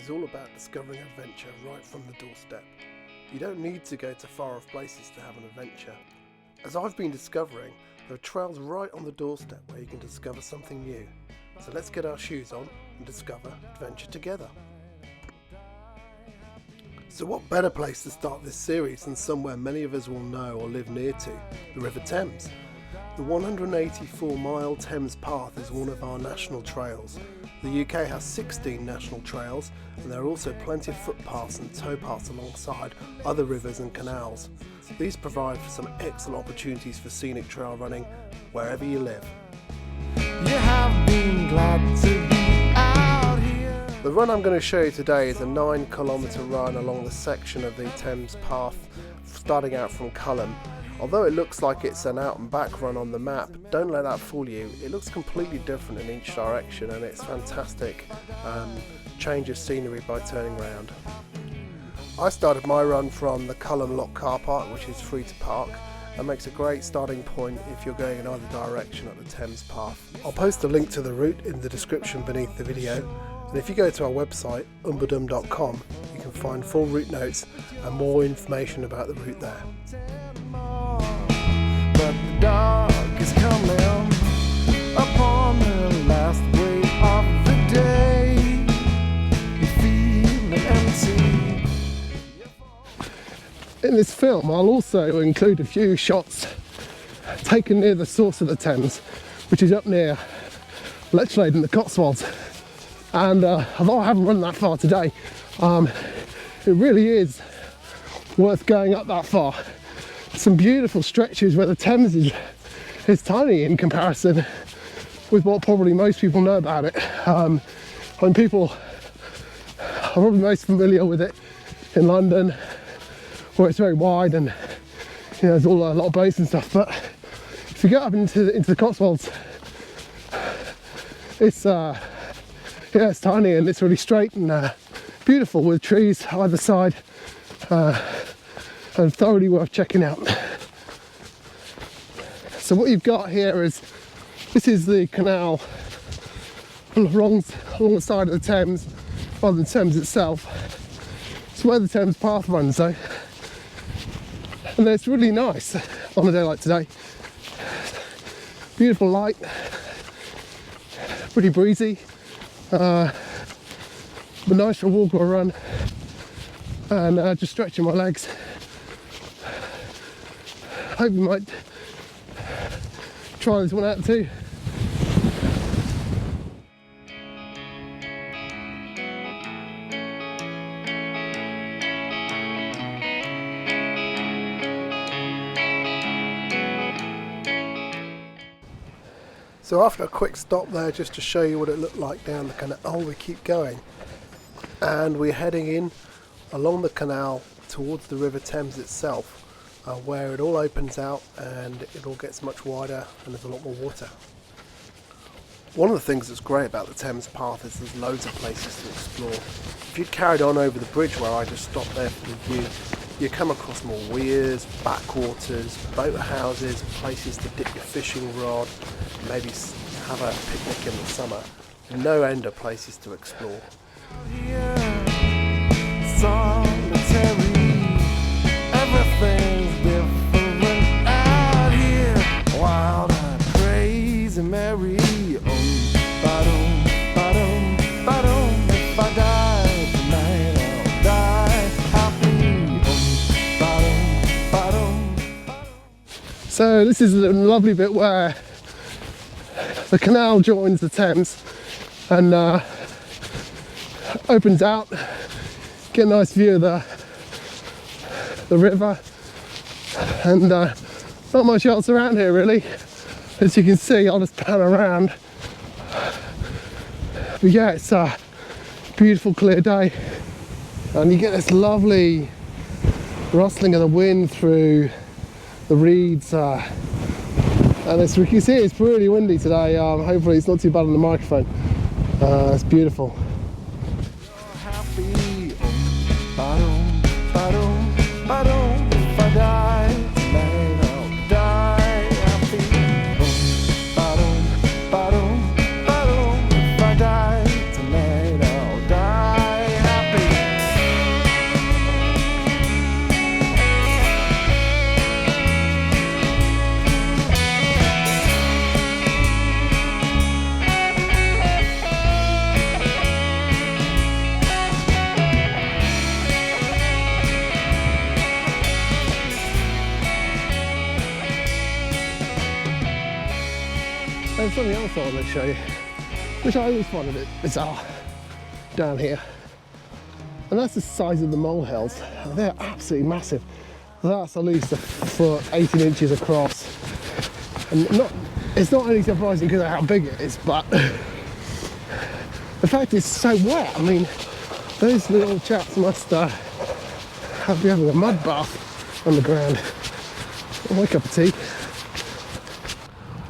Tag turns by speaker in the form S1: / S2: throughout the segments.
S1: is all about discovering adventure right from the doorstep. You don't need to go to far off places to have an adventure. As I've been discovering, there are trails right on the doorstep where you can discover something new. So let's get our shoes on and discover adventure together. So what better place to start this series than somewhere many of us will know or live near to, the River Thames. The 184-mile Thames Path is one of our national trails. The UK has 16 national trails, and there are also plenty of footpaths and towpaths alongside other rivers and canals. These provide for some excellent opportunities for scenic trail running wherever you live.
S2: You have been glad to be out here.
S1: The run I'm going to show you today is a 9-kilometre run along the section of the Thames Path starting out from Culham. Although it looks like it's an out and back run on the map, don't let that fool you. It looks completely different in each direction, and it's fantastic change of scenery by turning round. I started my run from the Culham Lock car park, which is free to park, and makes a great starting point if you're going in either direction at the Thames Path. I'll post a link to the route in the description beneath the video, and if you go to our website umbudum.com, you can find full route notes and more information about the route there.
S2: But the dark is coming upon the last wave of the day. You feel empty.
S1: In this film, I'll also include a few shots taken near the source of the Thames, which is up near Lechlade in the Cotswolds. And although I haven't run that far today, it really is worth going up that far. Some beautiful stretches where the Thames is tiny in comparison with what probably most people know about it. When people are probably most familiar with it in London, where it's very wide and there's a lot of boats and stuff. But if you get up into the Cotswolds, it's tiny and it's really straight and beautiful with trees either side. And thoroughly worth checking out. So what you've got here is, this is the canal along the side of the Thames, rather than the Thames itself. It's where the Thames Path runs though. And it's really nice on a day like today. Beautiful light, pretty breezy, but nice for a walk or a run, and just stretching my legs. Hope you might try this one out too. So after a quick stop there, just to show you what it looked like down the canal, we keep going, and we're heading in along the canal towards the River Thames itself. Where it all opens out and it all gets much wider and there's a lot more water. One of the things that's great about the Thames Path is there's loads of places to explore. If you'd carried on over the bridge where I just stopped there for the view, you come across more weirs, backwaters, boat houses, places to dip your fishing rod, maybe have a picnic in the summer. No end of places to explore.
S2: Solitary, everything's different out here. Wild and crazy, merry. If I die tonight, I'll die happy.
S1: So this is a lovely bit where the canal joins the Thames and opens out. Get a nice view of the river, and not much else around here really. As you can see, I'll just pan around. But yeah, it's a beautiful clear day, and you get this lovely rustling of the wind through the reeds, and as you can see, it's pretty windy today. Hopefully it's not too bad on the microphone. It's beautiful.
S2: If I die tonight, I'll die happy. If I die tonight, I'll die happy.
S1: There's something else I want to show you, which I always find a bit bizarre down here. And that's the size of the molehills. They're absolutely massive. That's at least a foot, 18 inches across. And it's not only surprising because of how big it is, but the fact it's so wet. I mean, those little chaps must be having a mud bath on the ground. Oh, my cup of tea.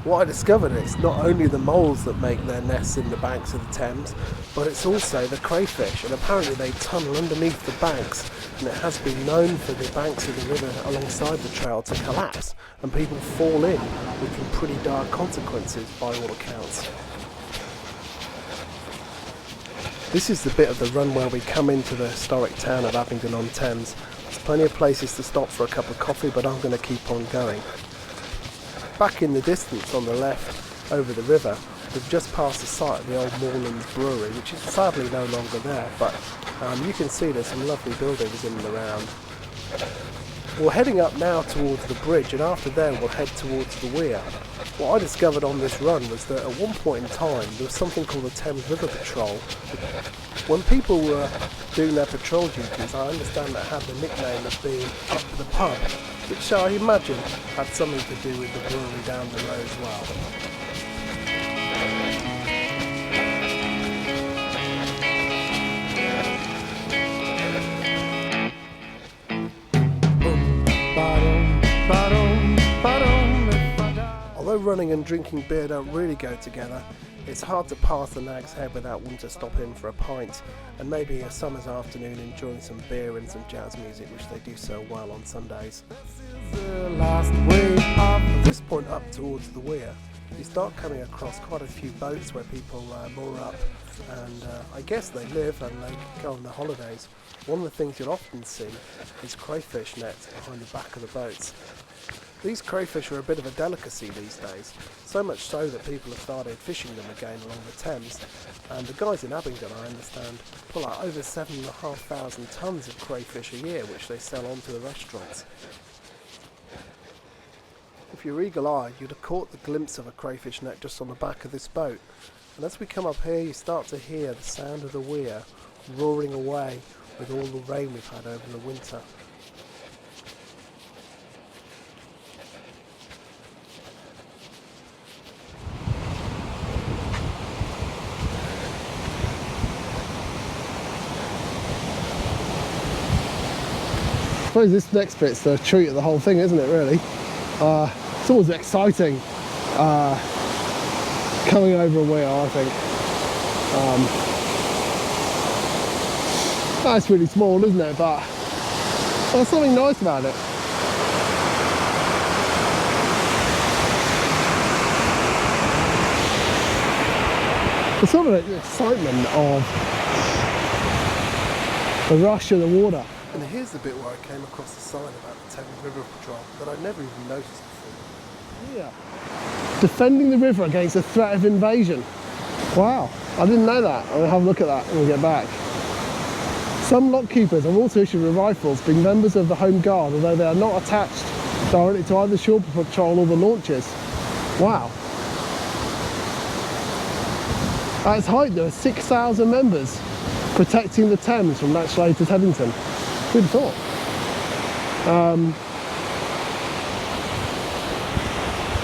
S1: What I discovered is not only the moles that make their nests in the banks of the Thames, but it's also the crayfish, and apparently they tunnel underneath the banks, and it has been known for the banks of the river alongside the trail to collapse and people fall in with some pretty dire consequences by all accounts. This is the bit of the run where we come into the historic town of Abingdon-on-Thames. There's plenty of places to stop for a cup of coffee, but I'm going to keep on going. Back in the distance on the left, over the river, we've just passed the site of the old Moorlands Brewery, which is sadly no longer there, but you can see there's some lovely buildings in and around. We're heading up now towards the bridge, and after there we'll head towards the weir. What I discovered on this run was that at one point in time there was something called the Thames River Patrol. When people were doing their patrol duties, I understand that had the nickname of being up the pub, which I imagine had something to do with the brewery down the road as well. Although running and drinking beer don't really go together, it's hard to pass the Nag's Head without wanting to stop in for a pint and maybe a summer's afternoon enjoying some beer and some jazz music, which they do so well on Sundays. At this point up towards the weir, you start coming across quite a few boats where people moor up, and I guess they live and they go on their holidays. One of the things you'll often see is crayfish nets behind the back of the boats. These crayfish are a bit of a delicacy these days, so much so that people have started fishing them again along the Thames, and the guys in Abingdon, I understand, pull out over 7,500 tonnes of crayfish a year, which they sell on to the restaurants. If you're eagle-eyed, you'd have caught the glimpse of a crayfish net just on the back of this boat, and as we come up here you start to hear the sound of the weir roaring away with all the rain we've had over the winter. I suppose this next bit's the treat of the whole thing, isn't it, really? It's always exciting coming over a weir, I think. That's really small, isn't it? But there's something nice about it. There's some of the excitement of the rush of the water. And here's the bit where I came across the sign about the Thames River Patrol that I'd never even noticed before. Yeah. Defending the river against the threat of invasion. Wow, I didn't know that. I'm going to have a look at that when we get back. Some lockkeepers have also issued with rifles, being members of the Home Guard, although they are not attached directly to either shore patrol or the launches. Wow. At its height, there are 6,000 members protecting the Thames from Latchlade to Teddington. Good thought.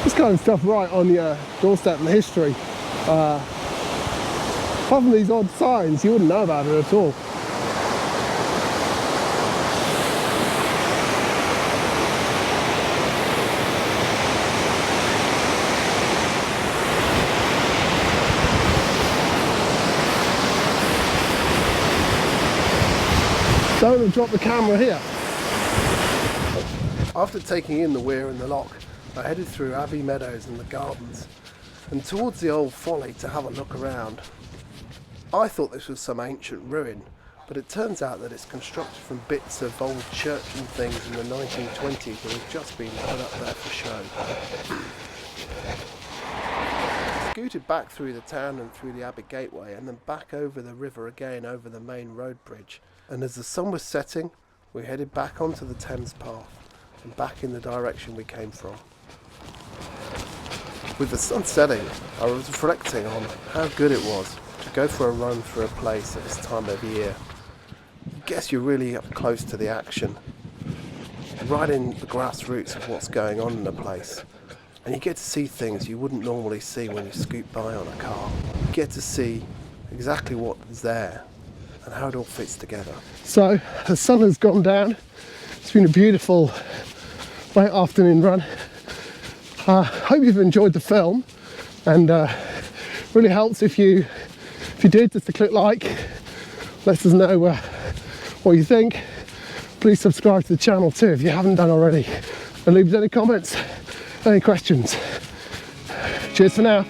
S1: This kind of stuff right on your doorstep and the history. Apart from these odd signs, you wouldn't know about it at all. Don't drop the camera here. After taking in the weir and the lock, I headed through Abbey Meadows and the gardens and towards the old folly to have a look around. I thought this was some ancient ruin, but it turns out that it's constructed from bits of old church and things in the 1920s that have just been put up there for show. Scooted back through the town and through the Abbey Gateway and then back over the river again over the main road bridge. And as the sun was setting, we headed back onto the Thames Path and back in the direction we came from. With the sun setting, I was reflecting on how good it was to go for a run through a place at this time of year. I guess you're really up close to the action, right in the grassroots of what's going on in the place. And you get to see things you wouldn't normally see when you scoot by on a car. You get to see exactly what's there and how it all fits together. So the sun has gone down. It's been a beautiful late afternoon run. I hope you've enjoyed the film, and really helps if you did, just to click like, let us know what you think. Please subscribe to the channel too if you haven't done already, and leave us any comments, any questions. Cheers for now.